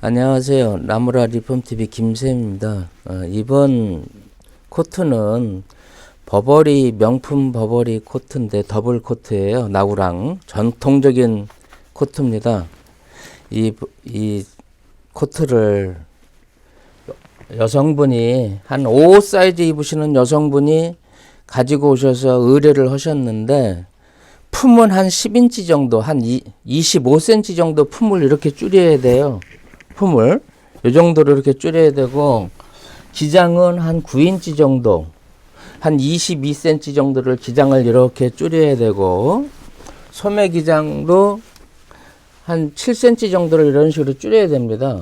안녕하세요. 나무라 리폼TV 김쌤입니다. 이번 코트는 버버리, 명품 버버리 코트인데 더블 코트예요. 나우랑 전통적인 코트입니다. 이 코트를 여성분이 한 5 사이즈 입으시는 여성분이 가지고 오셔서 의뢰를 하셨는데, 품은 한 10인치 정도, 한 25cm 정도 품을 이렇게 줄여야 돼요. 품을 이 정도로 이렇게 줄여야 되고, 기장은 한 9인치 정도, 한 22cm 정도를 기장을 이렇게 줄여야 되고, 소매 기장도 한 7cm 정도를 이런 식으로 줄여야 됩니다.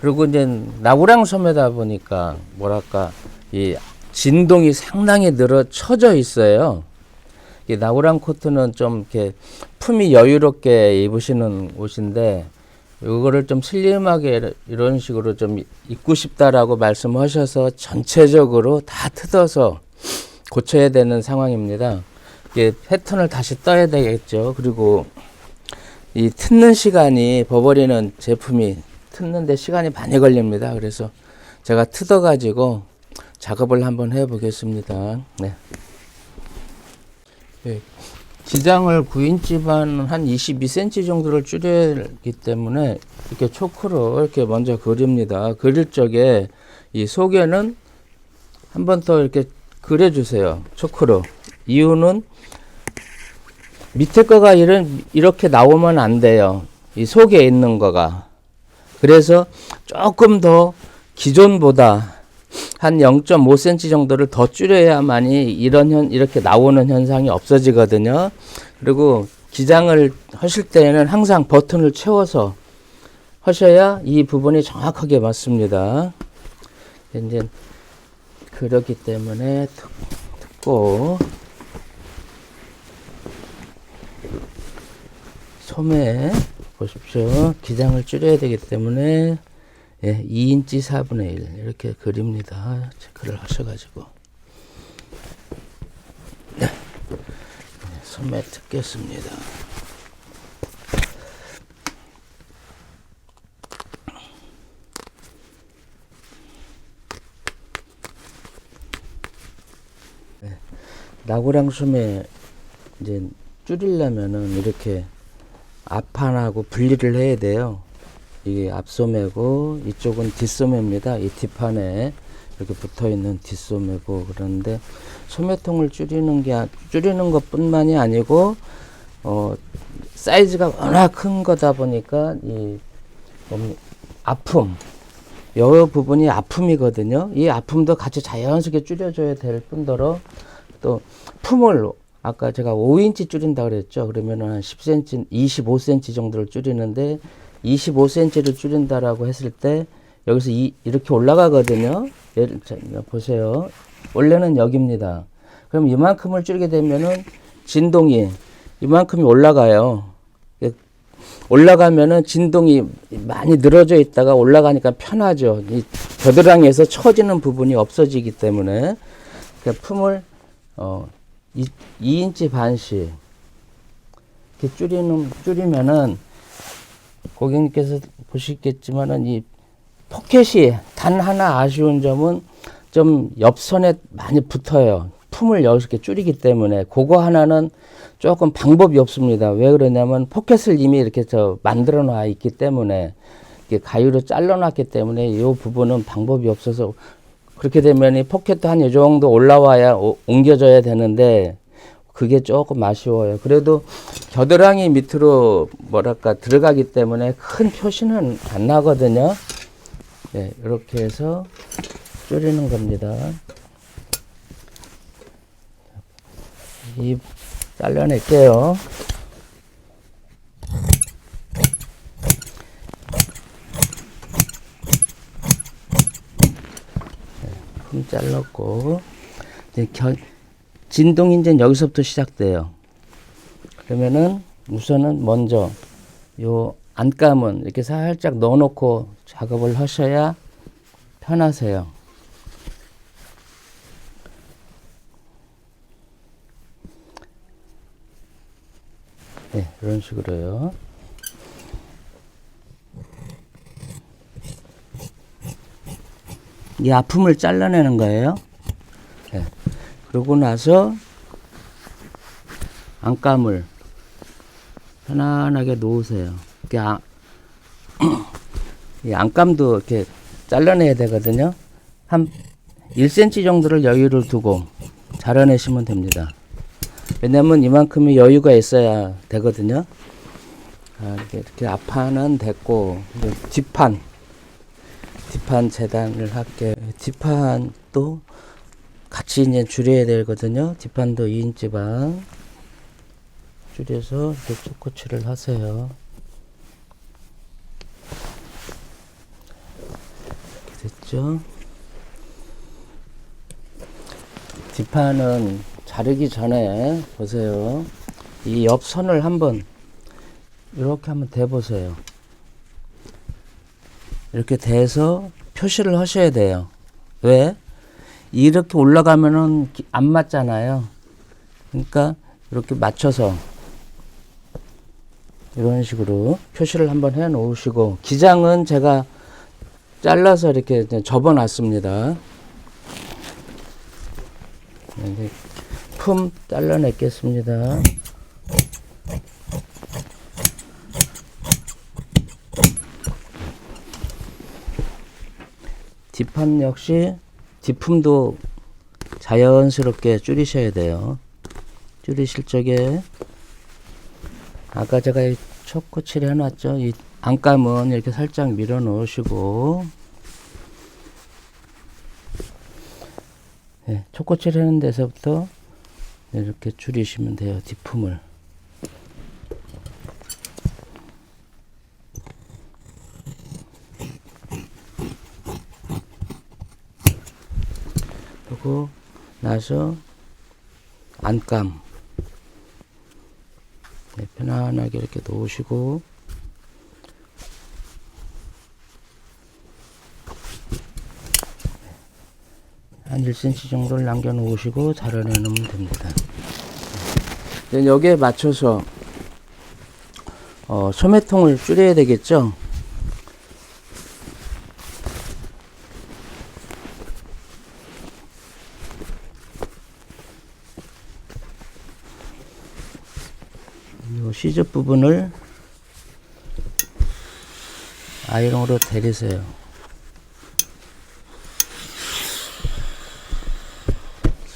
그리고 이제 나우랑 소매다 보니까 뭐랄까 이 진동이 상당히 쳐져 있어요. 이 나우랑 코트는 좀 이렇게 품이 여유롭게 입으시는 옷인데, 이거를 좀 슬림하게 이런 식으로 좀 입고 싶다라고 말씀하셔서 전체적으로 다 뜯어서 고쳐야 되는 상황입니다. 이게 패턴을 다시 떠야 되겠죠. 그리고 이 뜯는 시간이, 버버리는 제품이 뜯는데 시간이 많이 걸립니다. 그래서 제가 뜯어 가지고 작업을 한번 해 보겠습니다. 네. 기장을 9인치 반 한 22cm 정도를 줄여야 하기 때문에 이렇게 초크로 이렇게 먼저 그립니다. 그릴 적에 이 속에는 한 번 더 이렇게 그려주세요. 초크로. 이유는 밑에 거가 이렇게 나오면 안 돼요. 이 속에 있는 거가. 그래서 조금 더 기존보다 한 0.5cm 정도를 더 줄여야만이 이렇게 나오는 현상이 없어지거든요. 그리고 기장을 하실 때에는 항상 버튼을 채워서 하셔야 이 부분이 정확하게 맞습니다. 이제 그렇기 때문에 뜯고, 소매 보십시오. 기장을 줄여야 되기 때문에 2인치 4분의 1 이렇게 그립니다. 체크를 하셔가지고 소매 뜯겠습니다. 나구랑 소매 이제 줄이려면은 이렇게 앞판하고 분리를 해야 돼요. 이게 앞소매고 이쪽은 뒷소매입니다. 이 뒷판에 이렇게 붙어있는 뒷소매고. 그런데 소매통을 줄이는 것뿐만이 아니고 사이즈가 워낙 큰 거다 보니까 이 아픔, 여 부분이 아픔이거든요. 이 아픔도 같이 자연스럽게 줄여줘야 될 뿐더러, 또 품을 아까 제가 5인치 줄인다 그랬죠. 그러면은 한 10cm, 25cm 정도를 줄이는데, 25cm를 줄인다라고 했을 때 여기서 이렇게 올라가거든요. 보세요. 원래는 여기입니다. 그럼 이만큼을 줄이게 되면은 진동이 이만큼이 올라가요. 올라가면은 진동이 많이 늘어져 있다가 올라가니까 편하죠. 이 겨드랑이에서 처지는 부분이 없어지기 때문에, 그러니까 품을 2인치 반씩 이렇게 줄이면은, 고객님께서 보시겠지만은 이 포켓이 단 하나 아쉬운 점은 좀 옆선에 많이 붙어요. 품을 이렇게 줄이기 때문에. 그거 하나는 조금 방법이 없습니다. 왜 그러냐면 포켓을 이미 이렇게 만들어 놔 있기 때문에, 이게 가위로 잘라 놨기 때문에 이 부분은 방법이 없어서, 그렇게 되면 이 포켓도 한 이 정도 올라와야 옮겨져야 되는데 그게 조금 아쉬워요. 그래도 겨드랑이 밑으로 뭐랄까 들어가기 때문에 큰 표시는 안 나거든요. 네, 이렇게 해서 줄이는 겁니다. 이 잘라낼게요. 품 잘랐고, 이제 진동이 이제 여기서부터 시작돼요. 그러면은 우선은 먼저 요 안감은 이렇게 살짝 넣어놓고 작업을 하셔야 편하세요. 네, 이런 식으로요. 이 아픔을 잘라내는 거예요. 네. 그러고 나서 안감을 편안하게 놓으세요. 이 안감도 이렇게 잘라내야 되거든요. 한 1cm 정도를 여유를 두고 잘라내시면 됩니다. 왜냐면 이만큼의 여유가 있어야 되거든요. 이렇게 앞판은 됐고, 뒷판 재단을 할게요. 뒷판도 같이 이제 줄여야 되거든요. 뒷판도 2인치 반 줄여서 이렇게 초코칠을 하세요. 이렇게 됐죠? 뒷판은 자르기 전에 보세요. 이 옆선을 한번 이렇게 한번 대보세요. 이렇게 대서 표시를 하셔야 돼요. 왜? 이렇게 올라가면은 안 맞잖아요. 그러니까 이렇게 맞춰서 이런 식으로 표시를 한번 해 놓으시고, 기장은 제가 잘라서 이렇게 접어 놨습니다. 품 잘라내겠습니다. 뒷판 역시 뒷품도 자연스럽게 줄이셔야 돼요. 줄이실 적에 아까 제가 이 초코칠 해놨죠. 이 안감은 이렇게 살짝 밀어 놓으시고, 네, 초코칠 하는 데서부터 이렇게 줄이시면 돼요. 뒷품을. 그리고 나서 안감, 네, 편안하게 이렇게 놓으시고, 한 1cm 정도를 남겨 놓으시고 잘라내 놓으면 됩니다. 여기에 맞춰서 소매통을 줄여야 되겠죠. 이 시접 부분을 아이롱으로 데리세요.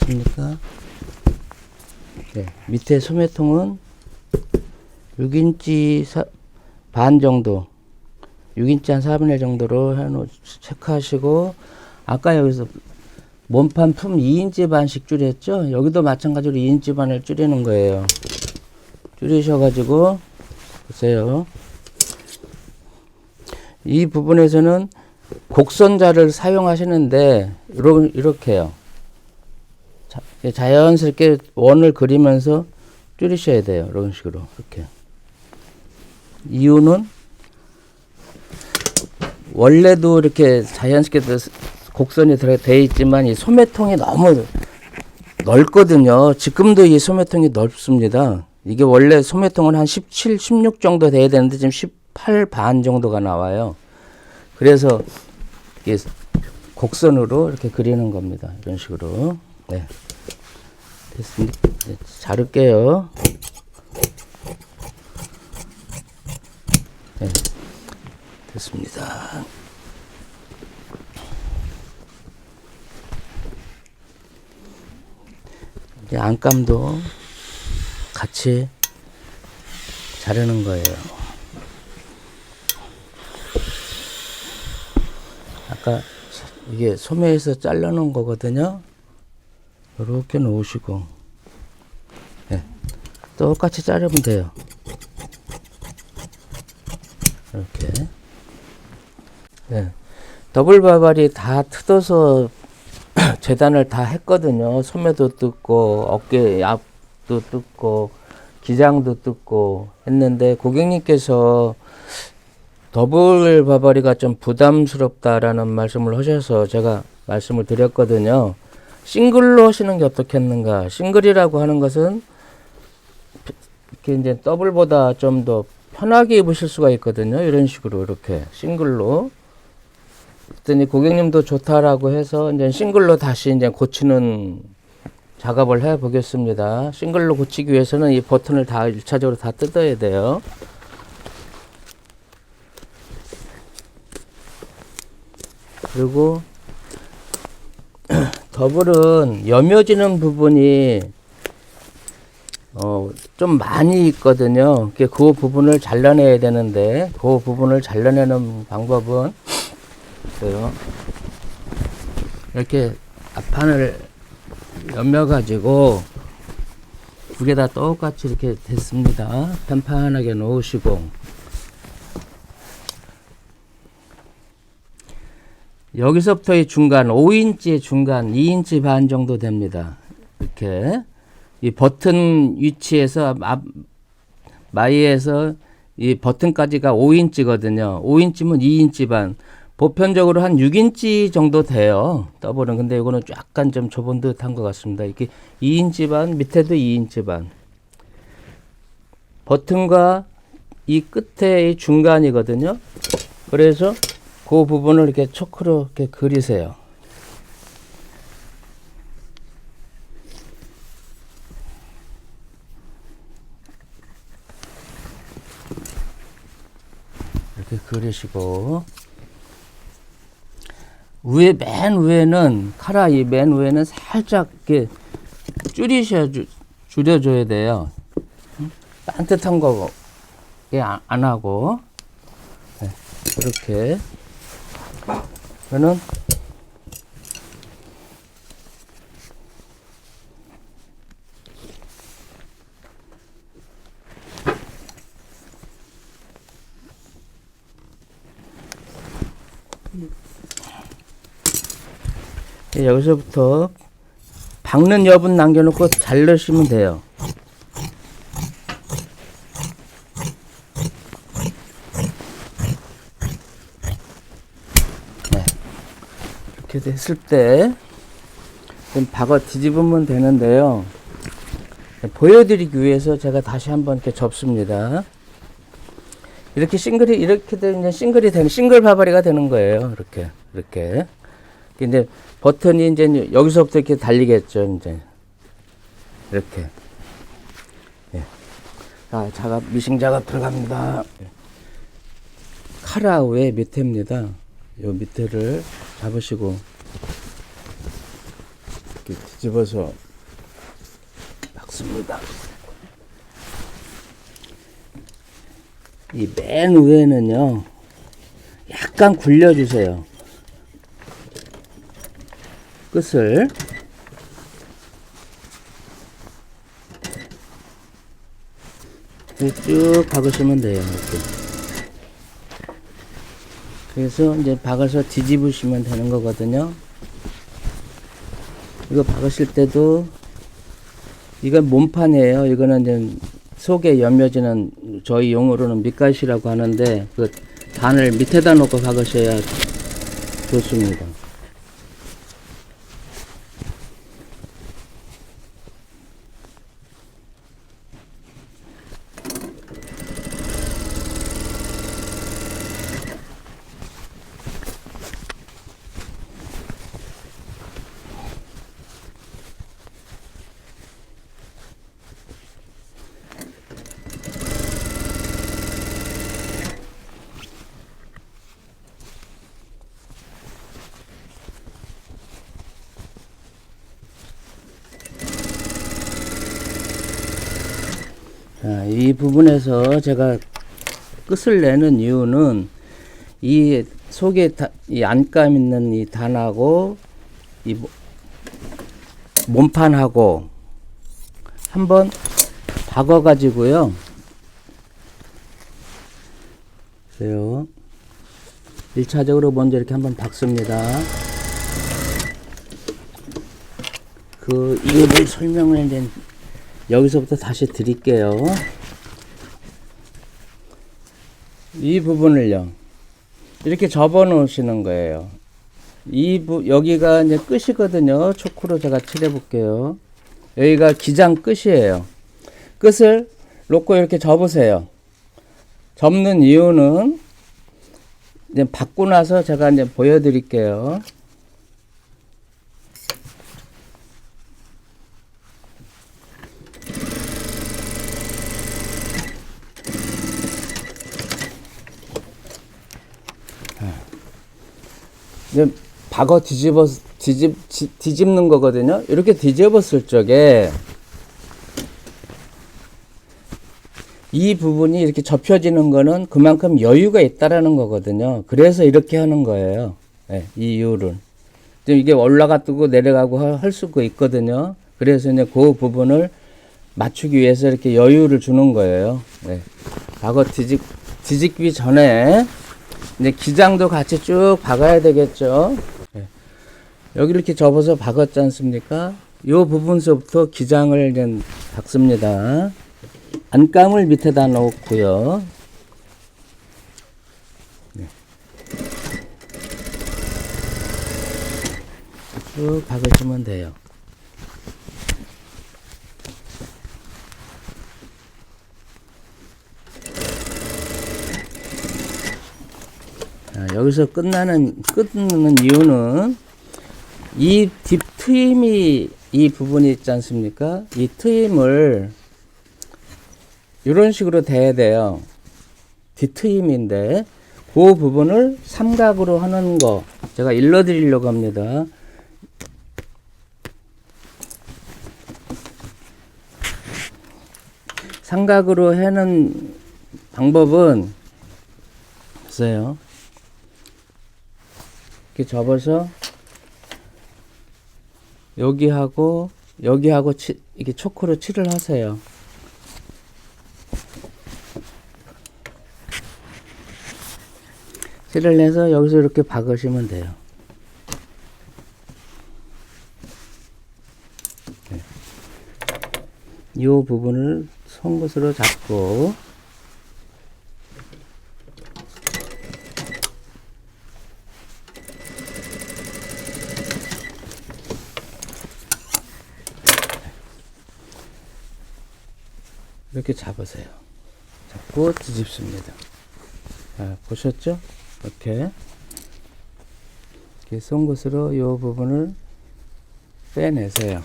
됐습니까? 네, 밑에 소매통은 6인치 반 정도, 6인치 한 4분의 1 정도로 해놓 체크하시고, 아까 여기서 몸판 품 2인치 반씩 줄였죠? 여기도 마찬가지로 2인치 반을 줄이는 거예요. 줄이셔가지고 보세요. 이 부분에서는 곡선자를 사용하시는데 이렇게요. 자연스럽게 원을 그리면서 줄이셔야 돼요. 이런 식으로 이렇게. 이유는 원래도 이렇게 자연스럽게 곡선이 되어 있지만 이 소매통이 너무 넓거든요. 지금도 이 소매통이 넓습니다. 이게 원래 소매통은 한 17, 16 정도 돼야 되는데 지금 18 반 정도가 나와요. 그래서 이게 곡선으로 이렇게 그리는 겁니다. 이런 식으로. 네. 됐습니다. 네, 자를게요. 네. 됐습니다. 이제 안감도 같이 자르는 거예요. 아까 이게 소매에서 잘라놓은 거거든요. 이렇게 놓으시고, 네, 똑같이 자르면 돼요. 이렇게. 네, 더블 바발이 다 뜯어서 재단을 다 했거든요. 소매도 뜯고 어깨 앞도 뜯고 기장도 뜯고 했는데, 고객님께서 더블 바바리가 좀 부담스럽다라는 말씀을 하셔서 제가 말씀을 드렸거든요. 싱글로 하시는 게 어떻겠는가. 싱글이라고 하는 것은 이렇게 이제 더블보다 좀 더 편하게 입으실 수가 있거든요. 이런 식으로 이렇게 싱글로 그랬더니 고객님도 좋다라고 해서 이제 싱글로 다시 이제 고치는 작업을 해 보겠습니다. 싱글로 고치기 위해서는 이 버튼을 다 1차적으로 다 뜯어야 돼요. 그리고 더블은 여며지는 부분이 좀 많이 있거든요. 그 부분을 잘라내야 되는데 그 부분을 잘라내는 방법은 이렇게 앞판을 여며 가지고 두 개 다 똑같이 이렇게 됐습니다. 편판하게 놓으시고 여기서부터 이 중간 5인치 중간 2인치 반 정도 됩니다. 이렇게 이 버튼 위치에서 마이에서 이 버튼까지가 5인치거든요. 5인치면 2인치 반. 보편적으로 한 6인치 정도 돼요. 더블은. 근데 이거는 약간 좀 좁은 듯한 것 같습니다. 이렇게 2인치 반, 밑에도 2인치 반. 버튼과 이 끝에 이 중간이거든요. 그래서 그 부분을 이렇게 초크로 이렇게 그리세요. 이렇게 그리시고 맨 위에는 카라 이 맨 위에는 살짝 이렇게 줄여줘야 돼요. 딴뜻한 거 안 하고 이렇게 그러면 여기서부터 박는 여분 남겨놓고 자르시면 돼요. 네. 이렇게 했을 때 좀 박아 뒤집으면 되는데요. 보여드리기 위해서 제가 다시 한번 이렇게 접습니다. 이렇게 이렇게 되면 싱글이 되는 싱글 바바리가 되는 거예요. 이렇게. 근데 버튼이 이제 여기서부터 이렇게 달리겠죠. 이제 이렇게. 예. 자, 미싱 작업 들어갑니다. 카라우의 밑에입니다. 요 밑에를 잡으시고 이렇게 뒤집어서 박습니다. 이 맨 위에는요, 약간 굴려주세요. 끝을. 쭉 박으시면 돼요. 이렇게. 그래서 이제 박아서 뒤집으시면 되는 거거든요. 이거 박으실 때도, 이건 몸판이에요. 이거는 이제 속에 여며지는, 저희 용어로는 밑가시라고 하는데, 그 단을 밑에다 놓고 박으셔야 좋습니다. 자, 이 부분에서 제가 끝을 내는 이유는 이 속에 이 안감 있는 이 단하고 이 몸판하고 한번 박아 가지고요. 그래요. 1차적으로 먼저 이렇게 한번 박습니다. 그 이유를 설명을 이제 여기서부터 다시 드릴게요. 이 부분을요, 이렇게 접어 놓으시는 거예요. 여기가 이제 끝이거든요. 초크로 제가 칠해 볼게요. 여기가 기장 끝이에요. 끝을 놓고 이렇게 접으세요. 접는 이유는 이제 받고 나서 제가 이제 보여드릴게요. 이제 박어 뒤집는 거거든요. 이렇게 뒤집었을 적에 이 부분이 이렇게 접혀지는 거는 그만큼 여유가 있다라는 거거든요. 그래서 이렇게 하는 거예요. 네, 이 이유는. 이게 올라가고 내려가고 할 수가 있거든요. 그래서 이제 그 부분을 맞추기 위해서 이렇게 여유를 주는 거예요. 네. 박어 뒤집기 전에 이제 기장도 같이 쭉 박아야 되겠죠. 네. 여기 이렇게 접어서 박았지 않습니까? 이 부분서부터 기장을 이제 박습니다. 안감을 밑에다 놓고요. 네. 쭉 박으시면 돼요. 자, 여기서 끊는 이유는 이 딥 트임이 이 부분이 있지 않습니까? 이 트임을 이런 식으로 돼야 돼요. 뒷트임인데 그 부분을 삼각으로 하는 거 제가 일러드리려고 합니다. 삼각으로 하는 방법은 보세요. 이렇게 접어서 여기하고 이게 초크로 칠을 하세요. 칠을 내서 여기서 이렇게 박으시면 돼요. 네. 이 부분을 송곳으로 잡고 이렇게 잡으세요. 잡고 뒤집습니다. 자, 보셨죠? 이렇게 송곳으로 이 부분을 빼내세요.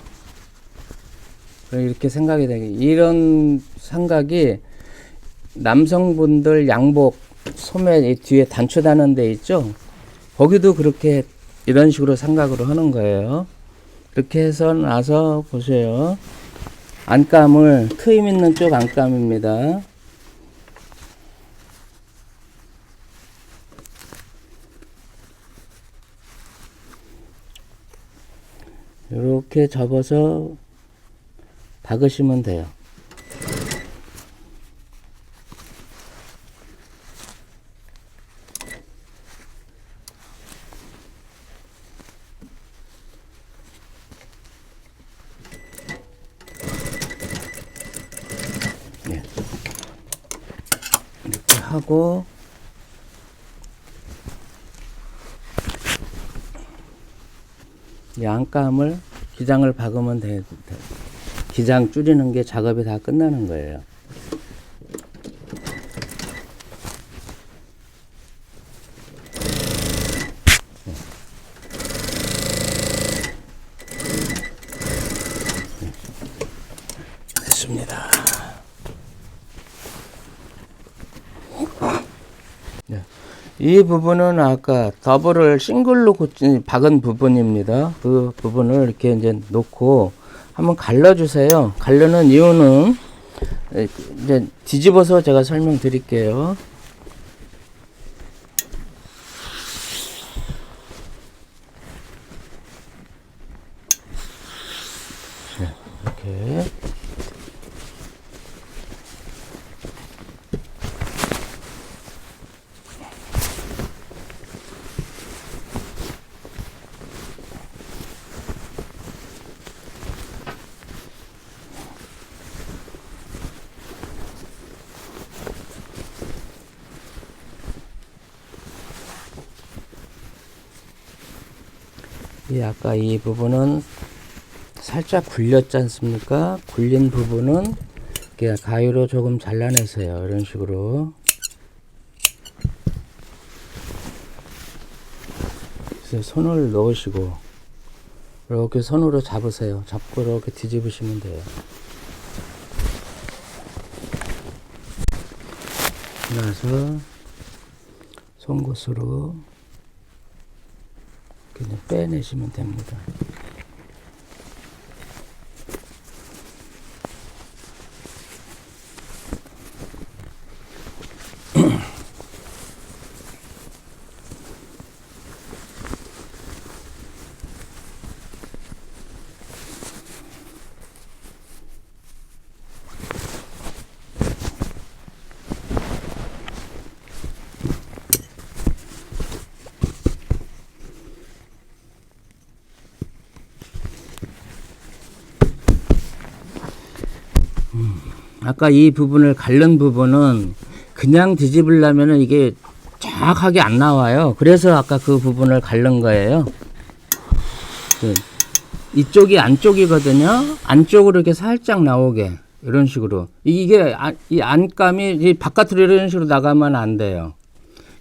이렇게 생각이 되게 이런 삼각이 남성분들 양복 소매 뒤에 단추 다는 데 있죠? 거기도 그렇게 이런 식으로 삼각으로 하는 거예요. 그렇게 해서 나서 보세요. 안감을 트임 있는 쪽 안감입니다. 이렇게 접어서 박으시면 돼요. 네. 이렇게 하고 이 안감을 기장을 박으면 돼. 기장 줄이는 게 작업이 다 끝나는 거예요. 됐습니다. 네. 이 부분은 아까 더블을 싱글로 박은 부분입니다. 그 부분을 이렇게 이제 놓고 한번 갈라주세요. 갈르는 이유는 이제 뒤집어서 제가 설명드릴게요. 이렇게 아까 이 부분은 살짝 굴렸지 않습니까? 굴린 부분은 가위로 조금 잘라내세요. 이런 식으로. 그래서 손을 넣으시고 이렇게 손으로 잡으세요. 잡고 이렇게 뒤집으시면 돼요. 나서 송곳으로 그냥 빼내시면 됩니다. 아까 이 부분을 가른 부분은 그냥 뒤집으려면 이게 정확하게 안 나와요. 그래서 아까 그 부분을 가른 거예요. 이쪽이 안쪽이거든요. 안쪽으로 이렇게 살짝 나오게 이런 식으로. 이게 이 안감이 이 바깥으로 이런 식으로 나가면 안 돼요.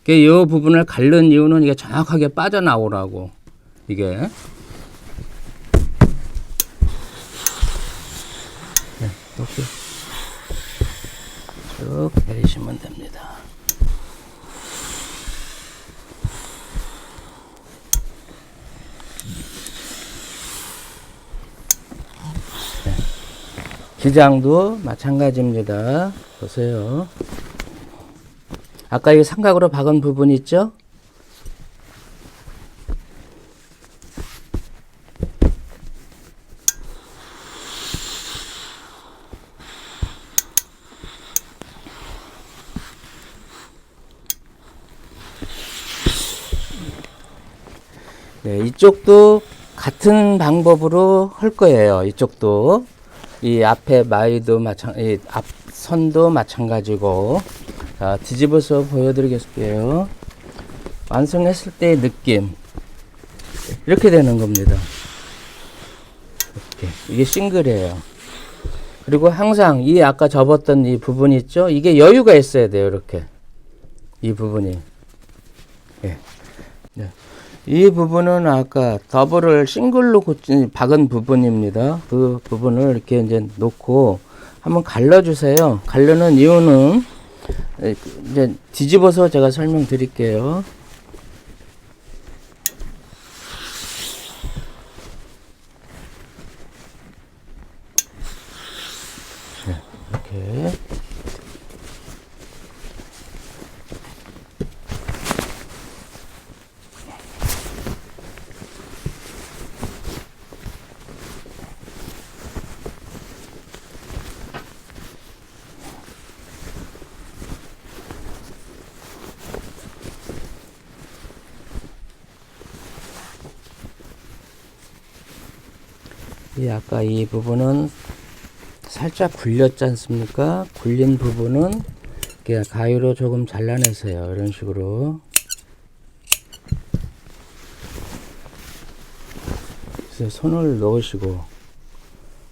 이 부분을 가른 이유는 이게 정확하게 빠져나오라고. 이게 이렇게 쭉 내리시면 됩니다. 기장도 마찬가지입니다. 보세요. 아까 이 삼각으로 박은 부분 있죠? 네, 이쪽도 같은 방법으로 할 거예요. 이쪽도 이 앞에 마이도 이 앞선도 마찬가지고. 자, 뒤집어서 보여드리겠어요. 완성했을 때의 느낌 이렇게 되는 겁니다. 이렇게. 이게 싱글이에요. 그리고 항상 이 아까 접었던 이 부분 있죠? 이게 여유가 있어야 돼요. 이렇게 이 부분이. 예. 네. 이 부분은 아까 더블을 싱글로 박은 부분입니다. 그 부분을 이렇게 이제 놓고 한번 갈라주세요. 갈르는 이유는 이제 뒤집어서 제가 설명드릴게요. 이렇게. 아까 이 부분은 살짝 굴렸지 않습니까? 굴린 부분은 그냥 가위로 조금 잘라내세요. 이런 식으로. 그래서 손을 넣으시고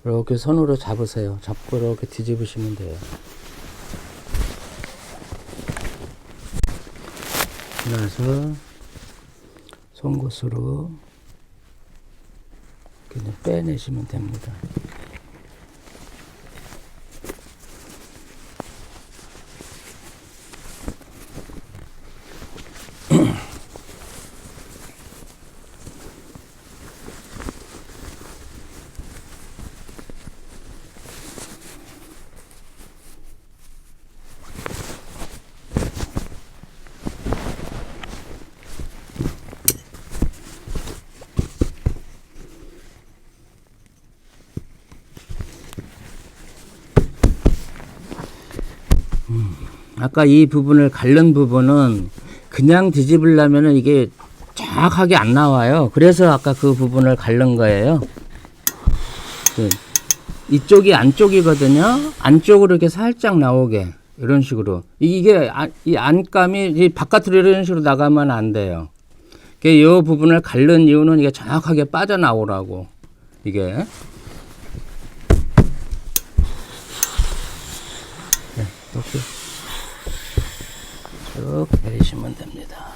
이렇게 손으로 잡으세요. 잡고 이렇게 뒤집으시면 돼요. 나서 송곳으로 그냥 빼내시면 됩니다. 아까 이 부분을 가른 부분은 그냥 뒤집으려면 이게 정확하게 안 나와요. 그래서 아까 그 부분을 가른 거예요. 이쪽이 안쪽이거든요. 안쪽으로 이렇게 살짝 나오게 이런 식으로. 이게 이 안감이 이 바깥으로 이런 식으로 나가면 안 돼요. 이 부분을 가른 이유는 이게 정확하게 빠져나오라고. 이게. 이렇게 쭉 내리시면 됩니다.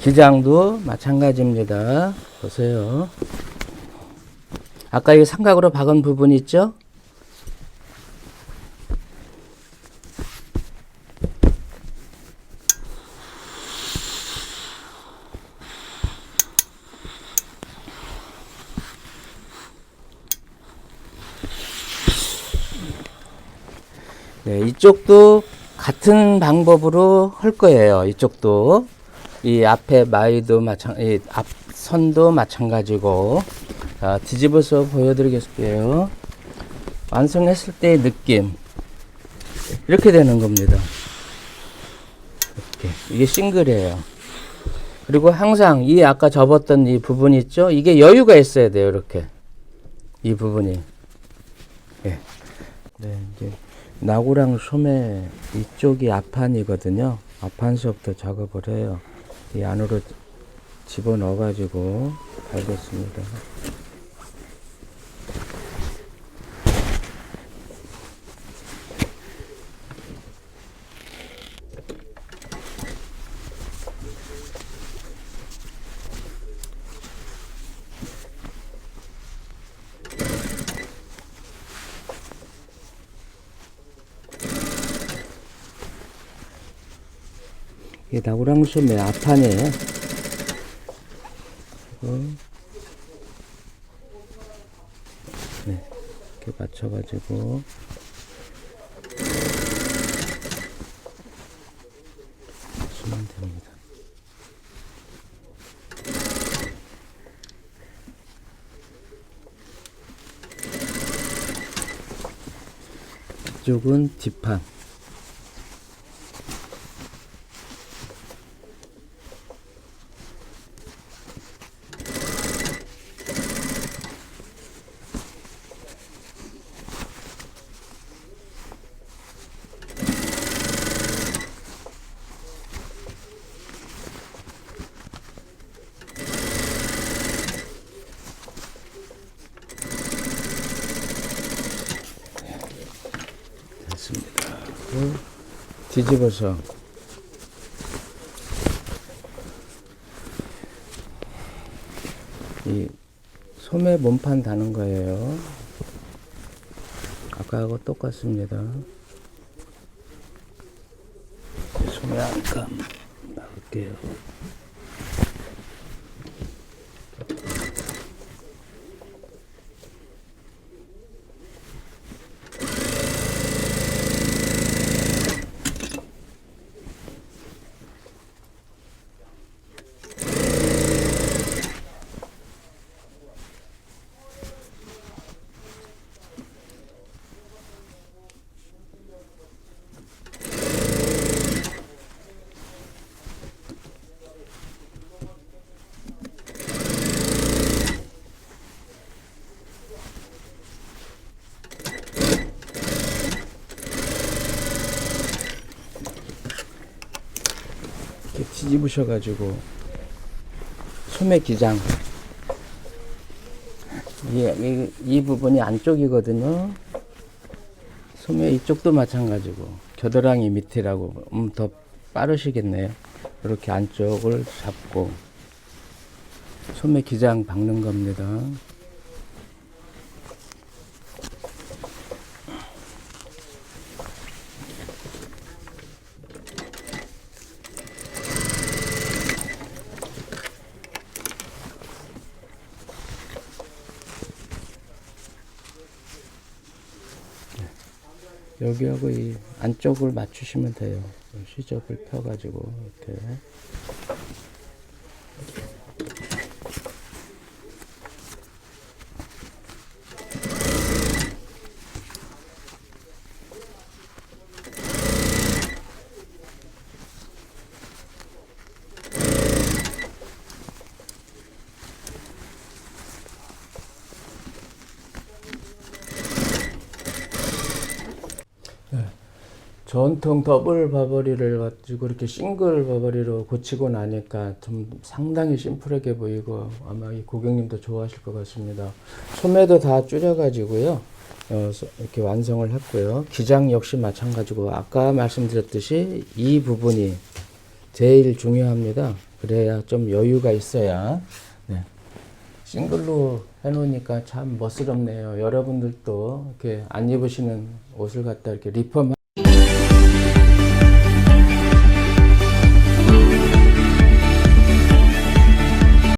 기장도 마찬가지입니다. 보세요. 아까 이 삼각으로 박은 부분 있죠? 네, 이쪽도 같은 방법으로 할 거예요. 이쪽도. 이 앞에 마이도 이 앞선도 마찬가지고. 자, 뒤집어서 보여드리겠습니다. 완성했을 때의 느낌. 이렇게 되는 겁니다. 이렇게. 이게 싱글이에요. 그리고 항상 이 아까 접었던 이 부분 있죠? 이게 여유가 있어야 돼요. 이렇게. 이 부분이. 예. 네, 이제. 나구랑 소매 이쪽이 앞판이거든요. 앞판서부터 작업을 해요. 이 안으로 집어넣어 가지고 달겠습니다. 이게 나구랑 소매 앞판이에요. 네, 이렇게 맞춰가지고 맞추면 됩니다. 이쪽은 뒷판. 뒤집어서 이 소매 몸판 다는 거예요. 아까하고 똑같습니다. 소매 안감 박을게요. 뒤집으셔가지고 소매 기장 이 부분이 안쪽이거든요. 소매 이쪽도 마찬가지고 겨드랑이 밑이라고 더 빠르시겠네요. 이렇게 안쪽을 잡고 소매 기장 박는 겁니다. 여기하고 이 안쪽을 맞추시면 돼요. 시접을 펴가지고 이렇게. 전통 더블 바버리를 가지고 이렇게 싱글 바버리로 고치고 나니까 좀 상당히 심플하게 보이고 아마 이 고객님도 좋아하실 것 같습니다. 소매도 다 줄여가지고요. 이렇게 완성을 했고요. 기장 역시 마찬가지고 아까 말씀드렸듯이 이 부분이 제일 중요합니다. 그래야 좀 여유가 있어야. 네. 싱글로 해놓으니까 참 멋스럽네요. 여러분들도 이렇게 안 입으시는 옷을 갖다 이렇게 리폼